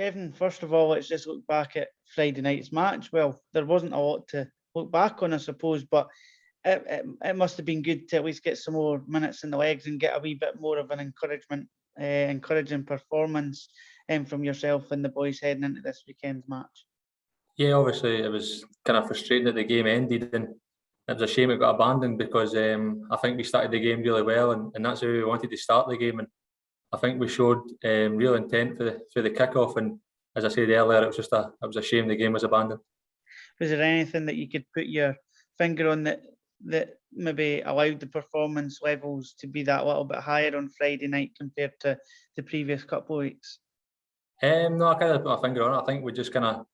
Kevin, first of all, let's just look back at Friday night's match. Well, there wasn't a lot to look back on, I suppose, but it must have been good to at least get some more minutes in the legs and get a wee bit more of an encouraging performance from yourself and the boys heading into this weekend's match. Yeah, obviously it was kind of frustrating that the game ended, and it was a shame it got abandoned because I think we started the game really well, and that's how we wanted to start the game. And I think we showed real intent for the kickoff. And as I said earlier, it was a shame the game was abandoned. Was there anything that you could put your finger on that maybe allowed the performance levels to be that little bit higher on Friday night compared to the previous couple of weeks? No, I kind of put my finger on it. I think we just kind of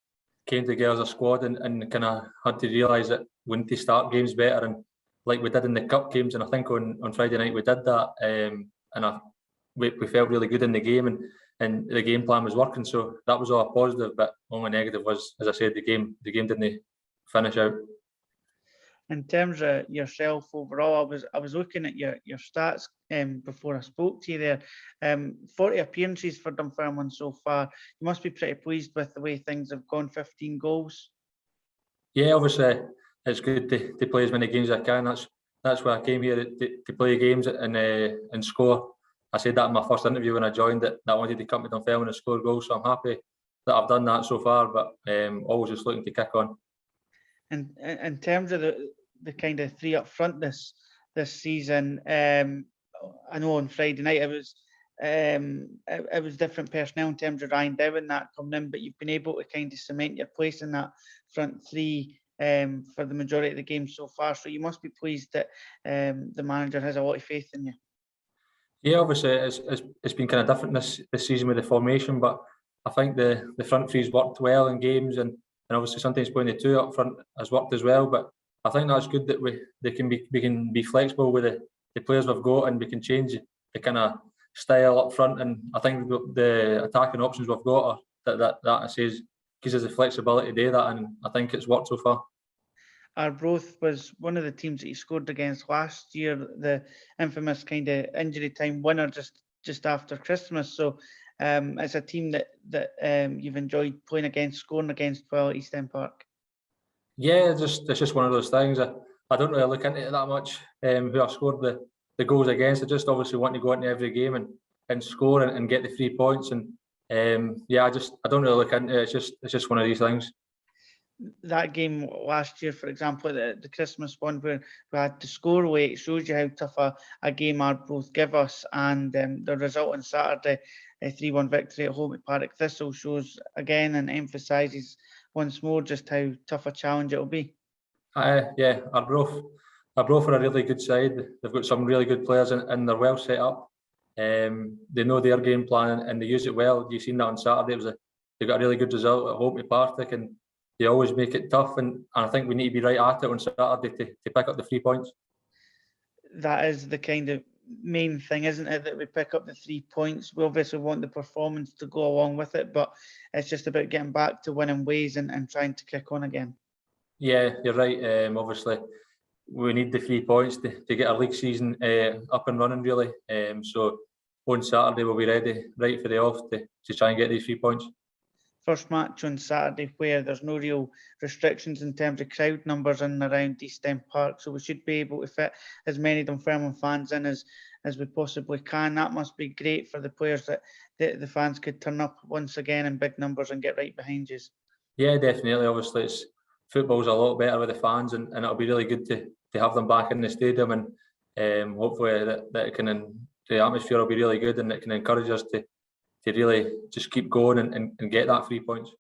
came together as a squad and kind of had to realise that we need to start games better, and like we did in the cup games. And I think on Friday night we did that, and we felt really good in the game, and the game plan was working. So that was all positive. But only negative was, as I said, the game didn't finish out. In terms of yourself overall, I was looking at your stats before I spoke to you there. 40 appearances for Dunfermline so far. You must be pretty pleased with the way things have gone. 15 goals. Yeah, obviously it's good to play as many games as I can. That's why I came here to play games and score. I said that in my first interview when I joined that I wanted to come to Dunfermline and score goals. So I'm happy that I've done that so far. But always just looking to kick on. And in terms of the kind of three up front this season, I know on Friday night it was different personnel in terms of Ryan Dow and that coming in, but you've been able to kind of cement your place in that front three for the majority of the game so far. So you must be pleased that the manager has a lot of faith in you. Yeah, obviously it's been kind of different this season with the formation, but I think the front three's worked well in games, and obviously sometimes playing the two up front has worked as well. But I think that's good that we can be flexible with the players we've got, and we can change the kind of style up front. And I think the attacking options we've got are that says gives us the flexibility to do that, and I think it's worked so far. Arbroath was one of the teams that you scored against last year, the infamous kind of injury time winner just after Christmas. So it's a team that you've enjoyed playing against, scoring against well at East End Park. Yeah, it's just one of those things. I don't really look into it that much. Who I scored the goals against. I just obviously want to go into every game and score and get the 3 points. And I don't really look into it. It's just one of these things. That game last year, for example, the Christmas one where we had to score away, it shows you how tough a game Arbroath give us. And the result on Saturday, a 3-1 victory at home at Partick Thistle, shows again and emphasises once more just how tough a challenge it will be. Yeah, Arbroath are a really good side. They've got some really good players and they're well set up. They know their game plan and they use it well. You've seen that on Saturday. They got a really good result at home to Partick, and they always make it tough. And I think we need to be right at it on Saturday to pick up the 3 points. That is the kind of main thing, isn't it? That we pick up the 3 points. We obviously want the performance to go along with it, but it's just about getting back to winning ways and trying to kick on again. Yeah, you're right. Obviously, we need the 3 points to get our league season up and running, really. So on Saturday, we'll be ready, right for the off to try and get these 3 points. First match on Saturday where there's no real restrictions in terms of crowd numbers in and around East End Park, so we should be able to fit as many Dunfermline fans in as we possibly can. That must be great for the players that the fans could turn up once again in big numbers and get right behind you. Yeah, definitely. Obviously, football's a lot better with the fans, and it'll be really good to have them back in the stadium, and hopefully the atmosphere will be really good and it can encourage us to really just keep going and get that 3 points.